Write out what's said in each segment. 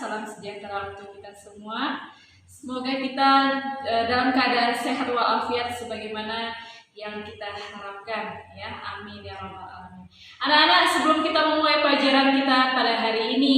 salam sejahtera untuk kita semua. Semoga kita dalam keadaan sehat walafiat sebagaimana yang kita harapkan, ya. Amin ya rabbal alamin. Anak-anak, sebelum kita memulai pelajaran kita pada hari ini,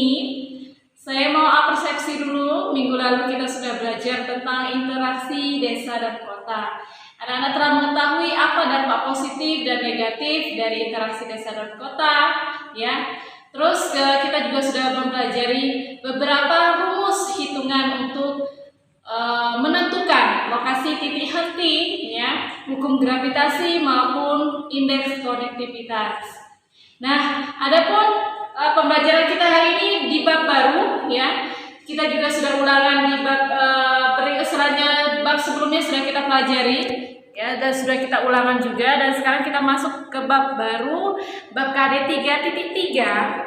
saya mau apresiasi dulu. Minggu lalu kita sudah belajar tentang interaksi desa dan kota. Anak-anak telah mengetahui apa dampak positif dan negatif dari interaksi desa dan kota, ya. Terus kita juga sudah mempelajari beberapa rumus hitungan untuk menentukan lokasi titik henti, ya, hukum gravitasi maupun indeks konektivitas. Nah, adapun pembelajaran kita hari ini di bab baru, ya. Kita juga sudah ulangan di bab bab sebelumnya sudah kita pelajari, ya, dan sudah kita ulangan juga, dan sekarang kita masuk ke bab baru, bab KD 3.3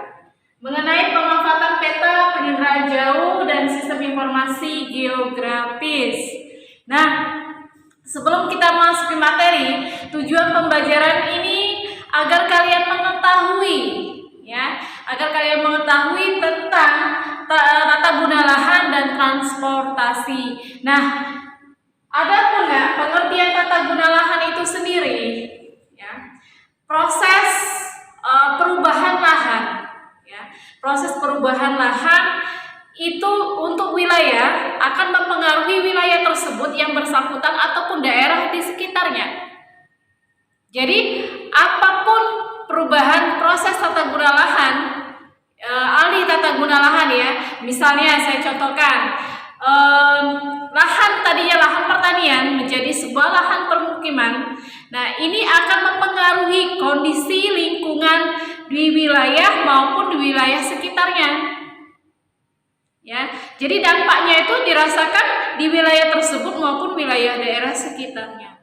mengenai pemanfaatan peta penginderaan jauh dan sistem informasi geografis. Nah, sebelum kita masuk ke materi, tujuan pembelajaran ini agar kalian mengetahui, ya, agar kalian mengetahui tentang tata guna lahan dan transportasi. Nah, ada nggak pengertian tata guna lahan itu sendiri? Ya, proses perubahan lahan. Proses perubahan lahan itu untuk wilayah akan mempengaruhi wilayah tersebut yang bersangkutan ataupun daerah di sekitarnya. Jadi apapun perubahan proses tata guna lahan, alih tata guna lahan, ya. Misalnya saya contohkan, lahan tadinya lahan pertanian menjadi sebuah lahan permukiman. Nah, ini akan mempengaruhi kondisi lingkungan di wilayah maupun di wilayah sekitarnya, ya. Jadi dampaknya itu dirasakan di wilayah tersebut maupun wilayah daerah sekitarnya.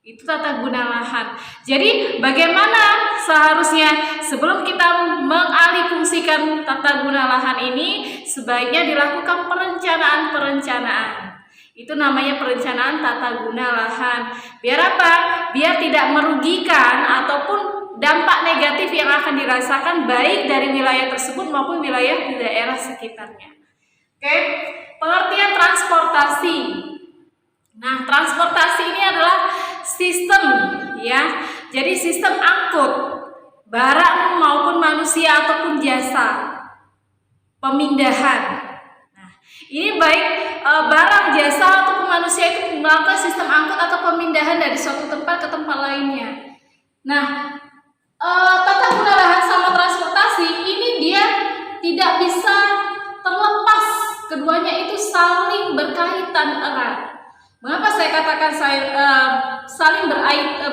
Itu tata guna lahan. Jadi bagaimana seharusnya sebelum kita mengalihfungsikan tata guna lahan ini, sebaiknya dilakukan perencanaan. Itu namanya perencanaan tata guna lahan. Biar apa? Biar tidak merugikan ataupun dampak negatif yang akan dirasakan baik dari wilayah tersebut maupun wilayah di daerah sekitarnya. Oke, pengertian transportasi. Nah, transportasi ini adalah sistem, ya. Jadi sistem angkut barang maupun manusia ataupun jasa. Pemindahan. Nah, ini baik barang, jasa ataupun manusia itu melakukan sistem angkut atau pemindahan dari suatu tempat ke tempat lainnya. Nah, tata guna lahan sama transportasi ini dia tidak bisa terlepas, keduanya itu saling berkaitan erat. Mengapa saya katakan saling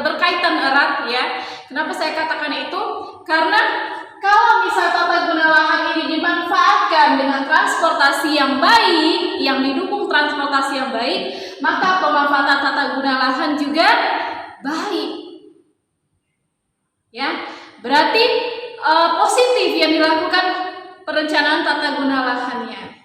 berkaitan erat, ya? Kenapa saya katakan itu? Karena kalau misal tata guna lahan ini dimanfaatkan dengan transportasi yang baik, yang didukung transportasi yang baik, maka pemanfaatan tata guna lahan juga baik. Ya, berarti positif yang dilakukan perencanaan tata guna lahannya.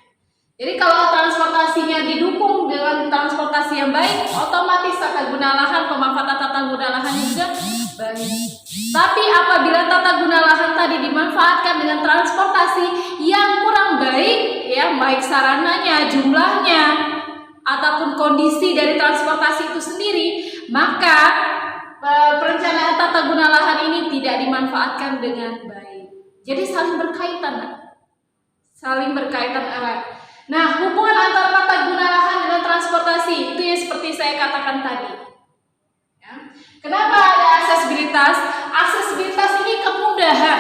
Jadi kalau transportasinya didukung dengan transportasi yang baik, otomatis tata guna lahan, pemanfaatan tata guna lahannya juga baik. Tapi apabila tata guna lahan tadi dimanfaatkan dengan transportasi yang kurang baik, ya, baik sarananya, jumlahnya, ataupun kondisi dari transportasi itu sendiri, maka perencanaan tata guna lahan ini tidak dimanfaatkan dengan baik. Jadi saling berkaitan erat. Nah, hubungan antara tata guna lahan dengan transportasi itu yang seperti saya katakan tadi, ya. Kenapa ada aksesibilitas? Aksesibilitas ini kemudahan,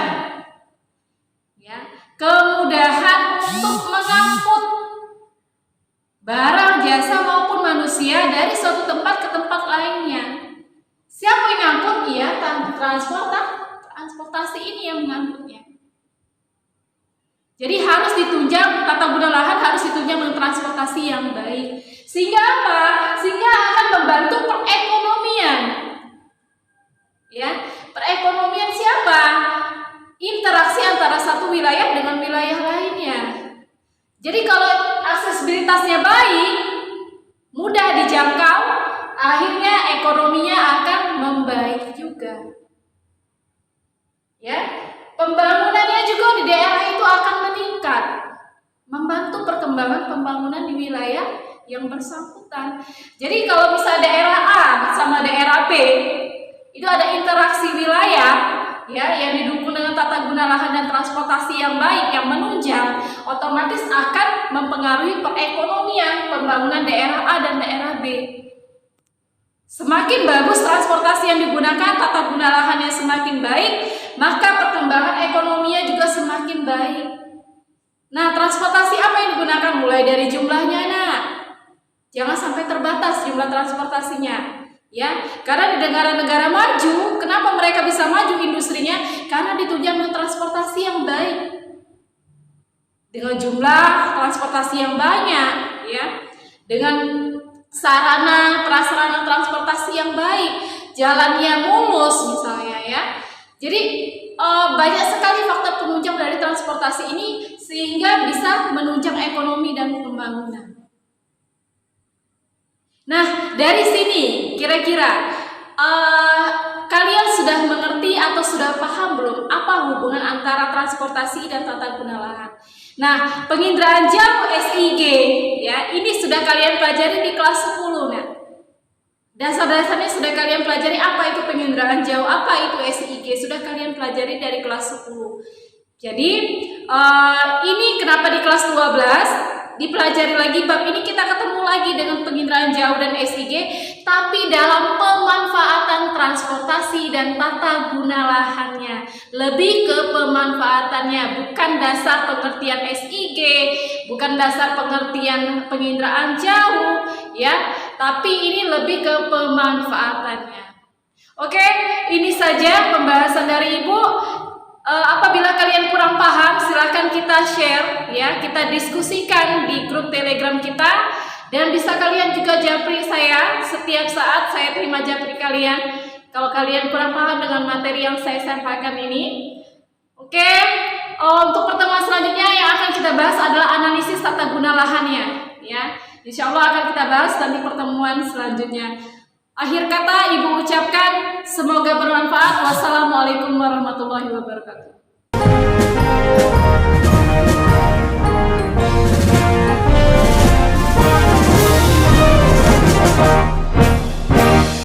ya, kemudahan untuk mengangkut barang, jasa maupun manusia dari suatu tempat ke tempat lainnya. Siapa yang ngangkut? Iya, transportasi ini yang mengangkutnya. Jadi harus ditunjang, tata guna lahan harus ditunjang dengan transportasi yang baik. Sehingga apa? Sehingga akan membantu perekonomian. Ya, perekonomian siapa? Interaksi antara satu wilayah dengan wilayah lainnya. Jadi kalau aksesibilitasnya baik, mudah dijangkau, akhirnya ekonominya akan membaik juga. Ya, pembangunannya juga di daerah itu akan meningkat. membantu perkembangan pembangunan di wilayah yang bersangkutan. Jadi kalau misalnya daerah A sama daerah B itu ada interaksi wilayah ya yang didukung dengan tata guna lahan dan transportasi yang baik yang menunjang, otomatis akan mempengaruhi perekonomian pembangunan daerah A dan daerah B. Semakin bagus transportasi yang digunakan, tata guna lahannya semakin baik, maka perkembangan ekonominya juga semakin baik. Nah, transportasi apa yang digunakan? Mulai dari jumlahnya, nah, jangan sampai terbatas jumlah transportasinya. Ya, karena di negara-negara maju, kenapa mereka bisa maju industrinya? Karena ditunjang dengan transportasi yang baik, dengan jumlah transportasi yang banyak, ya, dengan sarana prasarana transportasi yang baik, jalannya mulus misalnya, ya. Jadi banyak sekali faktor penunjang dari transportasi ini sehingga bisa menunjang ekonomi dan pembangunan. Nah, dari sini kira-kira kalian sudah mengerti atau sudah paham belum apa hubungan antara transportasi dan tata guna lahan? Nah, penginderaan jauh SIG ya, ini sudah kalian pelajari di kelas 10. Nah, dasar-dasarnya sudah kalian pelajari apa itu penginderaan jauh, apa itu SIG, sudah kalian pelajari dari kelas 10. Jadi, ini kenapa di kelas 12 dipelajari lagi bab ini, kita ketemu lagi dengan penginderaan jauh dan SIG, tapi dalam pemanfaatan transportasi dan tata guna lahannya, lebih ke pemanfaatannya, bukan dasar pengertian SIG, bukan dasar pengertian penginderaan jauh, ya, tapi ini lebih ke pemanfaatannya. Oke, ini saja pembahasan dari Ibu. Apabila kalian kurang paham, silahkan kita share ya, kita diskusikan di grup Telegram kita, dan bisa kalian juga japri saya setiap saat, saya terima japri kalian kalau kalian kurang paham dengan materi yang saya sampaikan ini. Oke, untuk pertemuan selanjutnya yang akan kita bahas adalah analisis tata guna lahannya ya. Insya Allah akan kita bahas nanti pertemuan selanjutnya. Akhir kata Ibu ucapkan semoga bermanfaat. Wassalamualaikum warahmatullahi wabarakatuh.